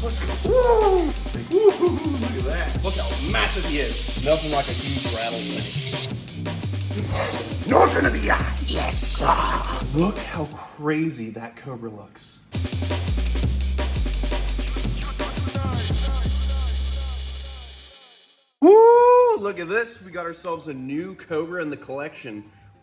Let's go. Woo! Woo! Look at that. Look how massive he is. Nothing like a huge rattlesnake. Not gonna be yes, sir. Look how crazy that cobra looks. Woo! Look at this. We got ourselves a new cobra in the collection.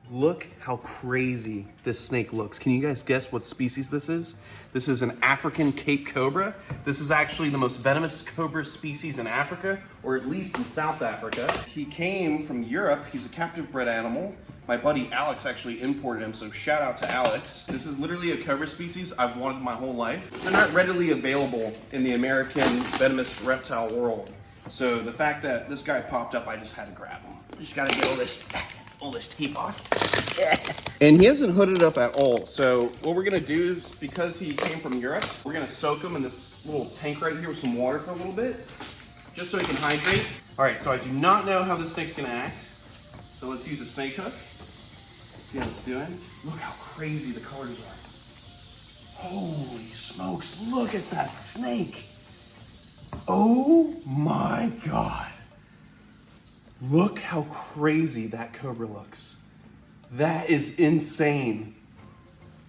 Look how crazy this snake looks. Can you guys guess what species this is? This is an African Cape Cobra. This is actually the most venomous cobra species in Africa, or at least in South Africa. He came from Europe. He's a captive bred animal. My buddy Alex actually imported him, so shout out to Alex. This is literally a cobra species I've wanted my whole life. They're not readily available in the American venomous reptile world. So the fact that this guy popped up, I just had to grab him. Just gotta get all this tape off. And he hasn't hooded up at all. So what we're gonna do is, because he came from Europe, we're gonna soak him in this little tank right here with some water for a little bit, just so he can hydrate. All right, so I do not know how this snake's gonna act. So let's use a snake hook. See how it's doing. Look how crazy the colors are. Holy smokes, look at that snake. Oh my God. Look how crazy that cobra looks. That is insane.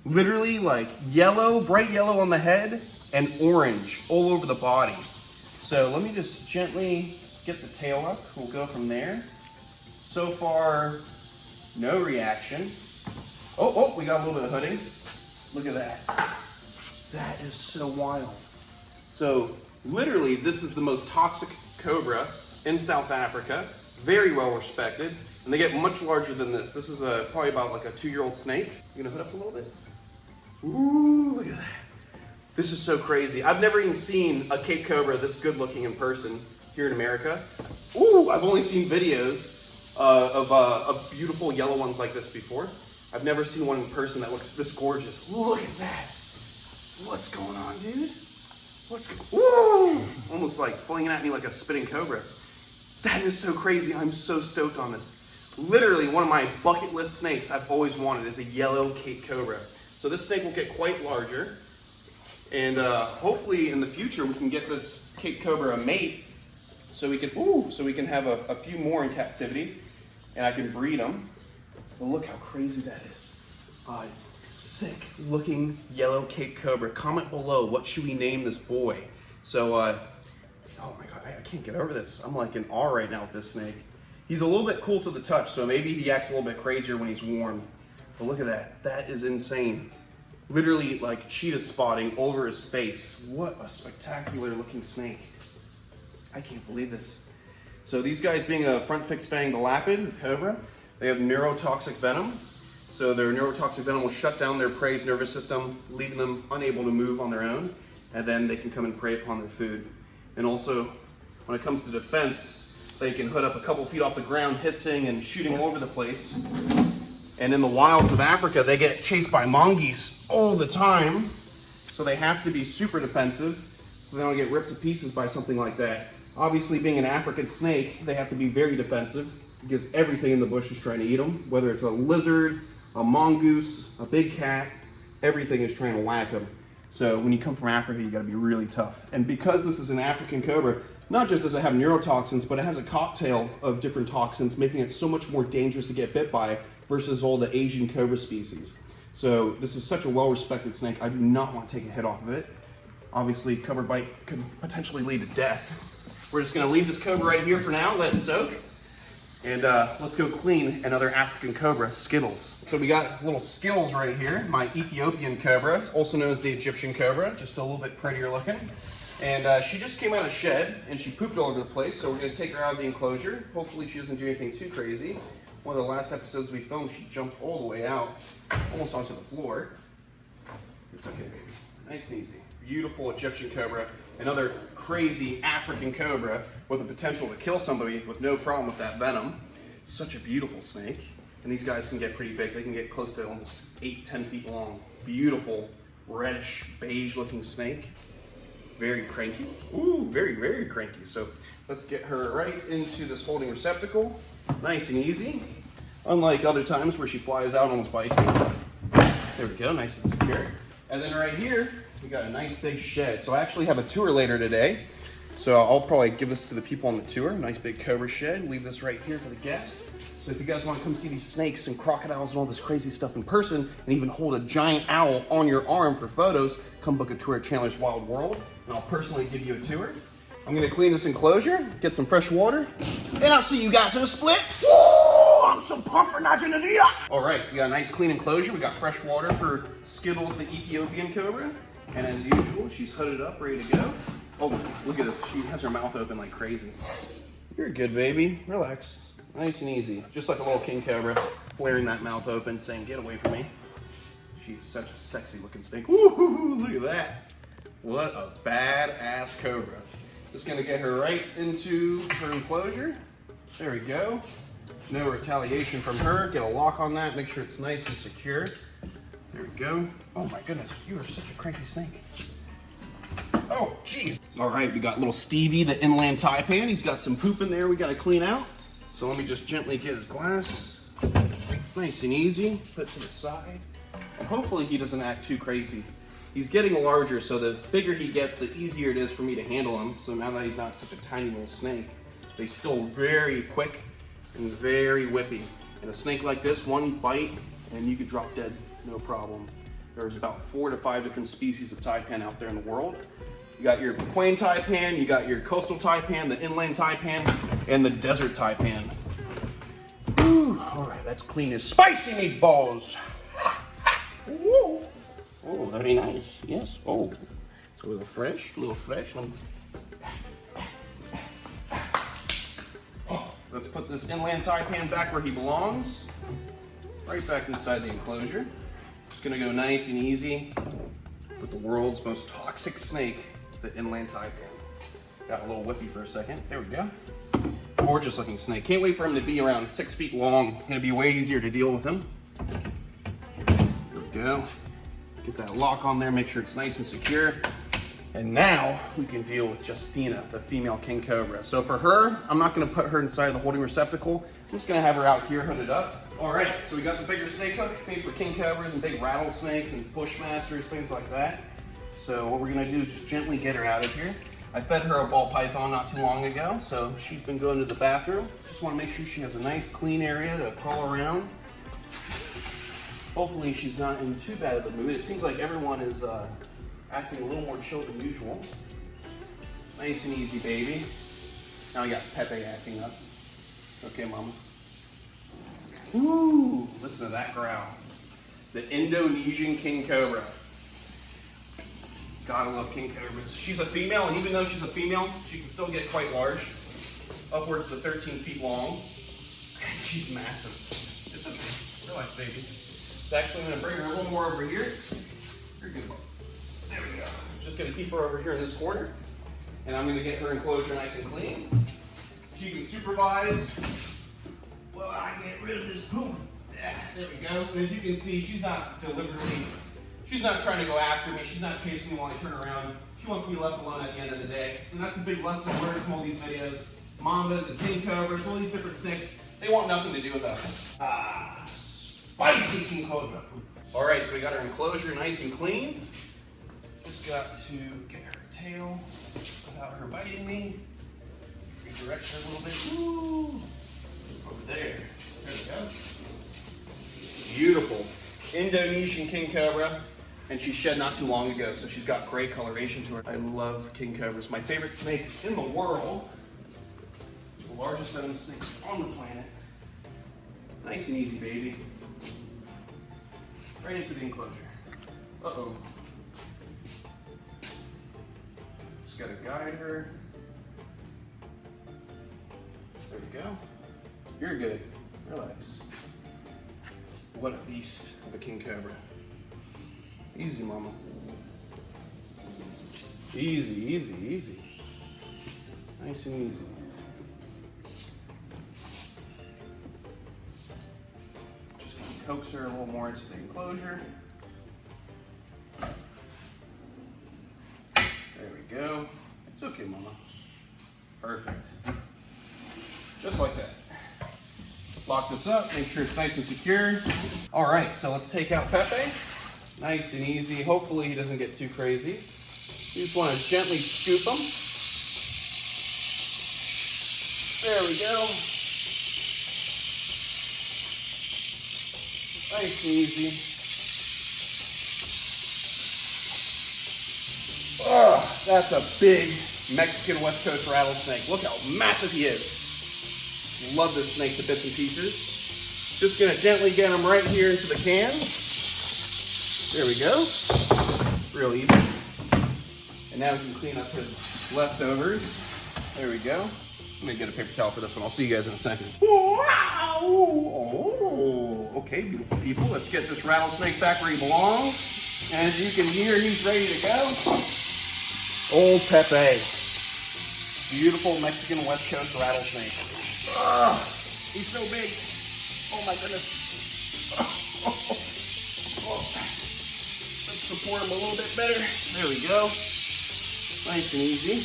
Literally like yellow, bright yellow on the head and orange all over the body. So let me just gently get the tail up. We'll go from there. So far, no reaction. Oh, we got a little bit of hooding. Look at that. That is so wild. So literally, this is the most toxic cobra in South Africa. Very well respected, and they get much larger than this. This is probably about like a 2-year-old snake. You gonna hood up a little bit? Ooh, look at that. This is so crazy. I've never even seen a Cape Cobra this good looking in person here in America. Ooh, I've only seen videos of beautiful yellow ones like this before. I've never seen one in person that looks this gorgeous. Look at that. What's going on, dude? Woo! Almost like flinging at me like a spitting cobra. That is so crazy. I'm so stoked on this. Literally one of my bucket list snakes I've always wanted is a yellow Cape Cobra. So this snake will get quite larger. And hopefully in the future we can get this Cape Cobra a mate so we can have a few more in captivity and I can breed them. But look how crazy that is. Sick looking yellow Cape Cobra. Comment below, what should we name this boy? So, oh my God, I can't get over this. I'm like in awe right now with this snake. He's a little bit cool to the touch, so maybe he acts a little bit crazier when he's warm. But look at that, that is insane. Literally like cheetah spotting over his face. What a spectacular looking snake. I can't believe this. So these guys being a front fixed fang lapid cobra, they have neurotoxic venom. So their neurotoxic venom will shut down their prey's nervous system, leaving them unable to move on their own, and then they can come and prey upon their food. And also, when it comes to defense, they can hood up a couple feet off the ground, hissing and shooting all over the place. And in the wilds of Africa, they get chased by mongoose all the time, so they have to be super defensive, so they don't get ripped to pieces by something like that. Obviously, being an African snake, they have to be very defensive, because everything in the bush is trying to eat them, whether it's a lizard, a mongoose, a big cat, everything is trying to whack them. So when you come from Africa, you gotta be really tough. And because this is an African cobra, not just does it have neurotoxins, but it has a cocktail of different toxins, making it so much more dangerous to get bit by versus all the Asian cobra species. So this is such a well-respected snake. I do not want to take a hit off of it. Obviously, cobra bite could potentially lead to death. We're just gonna leave this cobra right here for now, let it soak. And let's go clean another African cobra, Skittles. So we got little Skittles right here, my Ethiopian cobra, also known as the Egyptian cobra, just a little bit prettier looking. And she just came out of shed and she pooped all over the place, so we're gonna take her out of the enclosure. Hopefully she doesn't do anything too crazy. One of the last episodes we filmed, she jumped all the way out, almost onto the floor. It's okay, baby. Nice and easy. Beautiful Egyptian cobra. Another crazy African cobra with the potential to kill somebody with no problem with that venom. Such a beautiful snake. And these guys can get pretty big. They can get close to almost 8-10 feet long. Beautiful, reddish, beige looking snake. Very cranky. Ooh, very, very cranky. So let's get her right into this holding receptacle. Nice and easy. Unlike other times where she flies out and almost bites me. There we go, nice and secure. And then right here, we got a nice big shed. So I actually have a tour later today. So I'll probably give this to the people on the tour. Nice big Cobra shed. Leave this right here for the guests. So if you guys want to come see these snakes and crocodiles and all this crazy stuff in person, and even hold a giant owl on your arm for photos, come book a tour at Chandler's Wild World, and I'll personally give you a tour. I'm gonna clean this enclosure, get some fresh water, and I'll see you guys in a split. Woo! I'm so pumped for Nacho Nadia! All right, we got a nice clean enclosure. We got fresh water for Skittles, the Ethiopian Cobra. And as usual, she's hooded up, ready to go. Oh, look at this. She has her mouth open like crazy. You're good, baby. Relax. Nice and easy. Just like a little king cobra, flaring that mouth open, saying, get away from me. She's such a sexy looking snake. Woo, look at that. What a badass cobra. Just gonna get her right into her enclosure. There we go. No retaliation from her. Get a lock on that, make sure it's nice and secure. There we go. Oh my goodness, you are such a cranky snake. Oh, jeez. All right, we got little Stevie, the Inland Taipan. He's got some poop in there we gotta clean out. So let me just gently get his glass. Nice and easy, put it to the side. And hopefully he doesn't act too crazy. He's getting larger, so the bigger he gets, the easier it is for me to handle him. So now that he's not such a tiny little snake, they're still very quick and very whippy. And a snake like this, one bite, and you could drop dead, no problem. There's about 4 to 5 different species of taipan out there in the world. You got your plain taipan, you got your coastal taipan, the inland taipan, and the desert taipan. Whew. All right, let's clean his spicy meatballs. Woo. Oh, very nice. Yes. Oh, it's a little fresh, Oh, let's put this inland taipan back where he belongs. Right back inside the enclosure. Just gonna go nice and easy with the world's most toxic snake, the Inland Taipan. Got a little whippy for a second. There we go. Gorgeous looking snake. Can't wait for him to be around 6 feet long. It's gonna be way easier to deal with him. There we go. Get that lock on there, make sure it's nice and secure. And now we can deal with Justina, the female king cobra. So for her, I'm not gonna put her inside the holding receptacle. I'm just gonna have her out here hooded up. All right, so we got the bigger snake hook made for king cobras and big rattlesnakes and bushmasters, things like that. So what we're gonna do is just gently get her out of here. I fed her a ball python not too long ago, so she's been going to the bathroom. Just wanna make sure she has a nice clean area to crawl around. Hopefully she's not in too bad of a mood. It seems like everyone is acting a little more chill than usual. Nice and easy, baby. Now we got Pepe acting up. Okay, mama. Ooh, listen to that growl. The Indonesian king cobra. Gotta love king cobras. She's a female, and even though she's a female, she can still get quite large. Upwards to 13 feet long. And she's massive. It's okay. Relax, baby. Actually, I'm gonna bring her a little more over here. You're good. There we go. Just gonna keep her over here in this corner. And I'm gonna get her enclosure nice and clean. She can supervise while I get rid of this poop. Yeah, there we go. And as you can see, she's not trying to go after me. She's not chasing me while I turn around. She wants me left alone at the end of the day. And that's the big lesson learned from all these videos. Mambas and king cobras, all these different snakes, they want nothing to do with us. Spicy king cobra. All right, so we got our enclosure nice and clean. Just got to get her tail without her biting me. Redirect her a little bit. Woo. Over there. There we go. Beautiful. Indonesian king cobra. And she shed not too long ago, so she's got great coloration to her. I love king cobras. My favorite snake in the world. The largest venomous snake on the planet. Nice and easy, baby. Right into the enclosure. Uh-oh. Just gotta guide her. There we go. You're good. Relax. What a beast of a king cobra. Easy, mama. Easy, easy, easy. Nice and easy. Just gonna coax her a little more into the enclosure. There we go. It's okay, mama. Perfect. Just like that. Lock this up, make sure it's nice and secure. All right, so let's take out Pepe. Nice and easy. Hopefully he doesn't get too crazy. You just want to gently scoop him. There we go. Nice and easy. Oh, that's a big Mexican West Coast rattlesnake. Look how massive he is. Love this snake to bits and pieces. Just gonna gently get him right here into the can. There we go. Real easy. And now we can clean up his leftovers. There we go. I'm gonna get a paper towel for this one. I'll see you guys in a second. Wow! Oh, okay, beautiful people. Let's get this rattlesnake back where he belongs. As you can hear, he's ready to go. Old Pepe. Beautiful Mexican West Coast rattlesnake. Oh, he's so big. Oh my goodness. Let's support him a little bit better. There we go. Nice and easy.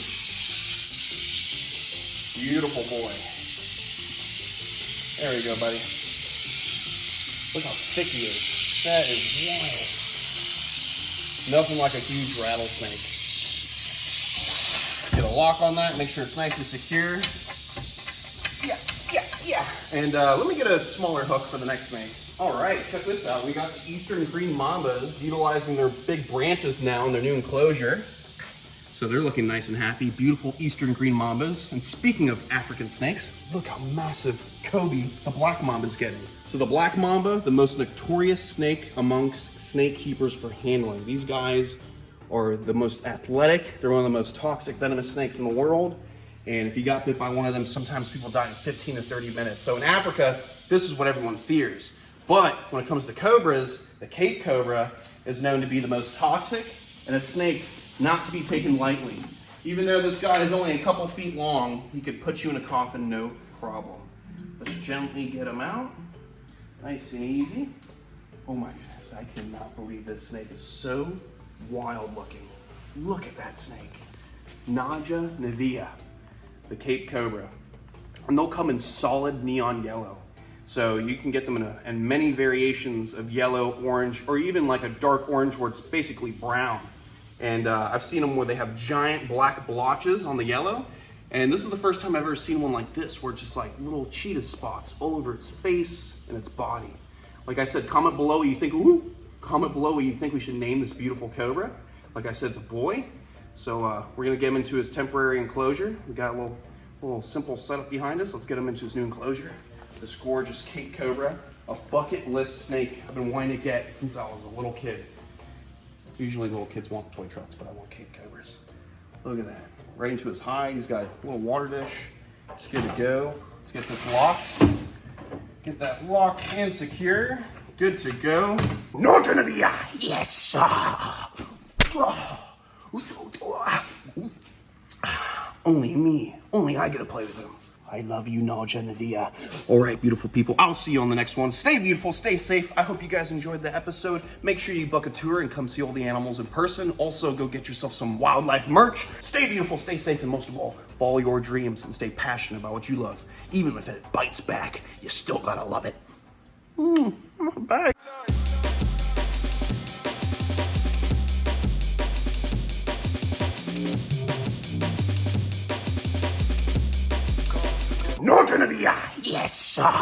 Beautiful boy. There we go, buddy. Look how thick he is. That is wild. Nothing like a huge rattlesnake. Get a lock on that, make sure it's nice and secure. Yeah. And let me get a smaller hook for the next snake. All right, check this out. We got the Eastern Green Mambas utilizing their big branches now in their new enclosure. So they're looking nice and happy. Beautiful Eastern Green Mambas. And speaking of African snakes, look how massive Kobe, the black mamba's getting. So the black mamba, the most notorious snake amongst snake keepers for handling. These guys are the most athletic. They're one of the most toxic venomous snakes in the world. And if you got bit by one of them, sometimes people die in 15 to 30 minutes. So in Africa, this is what everyone fears. But when it comes to cobras, the Cape Cobra is known to be the most toxic and a snake not to be taken lightly. Even though this guy is only a couple feet long, he could put you in a coffin, no problem. Let's gently get him out. Nice and easy. Oh my goodness, I cannot believe this snake is so wild looking. Look at that snake. Naja Nevia, the Cape Cobra. And they'll come in solid neon yellow. So you can get them in many variations of yellow, orange, or even like a dark orange where it's basically brown. And I've seen them where they have giant black blotches on the yellow. And this is the first time I've ever seen one like this, where it's just like little cheetah spots all over its face and its body. Like I said, comment below what you think, comment below what you think we should name this beautiful cobra. Like I said, it's a boy. So we're gonna get him into his temporary enclosure. We got a little simple setup behind us. Let's get him into his new enclosure. This gorgeous Cape Cobra, a bucket list snake I've been wanting to get since I was a little kid. Usually little kids want toy trucks, but I want Cape Cobras. Look at that. Right into his hide. He's got a little water dish. Just good to go. Let's get this locked. Get that locked and secure. Good to go. No, Genevieve. Yes, sir. Only me. Only I get to play with him. I love you, Naja Nevia. All right, beautiful people. I'll see you on the next one. Stay beautiful, stay safe. I hope you guys enjoyed the episode. Make sure you book a tour and come see all the animals in person. Also, go get yourself some wildlife merch. Stay beautiful, stay safe, and most of all, follow your dreams and stay passionate about what you love. Even if it bites back, you still gotta love it. Bye. No, Genevieve. Yes, sir.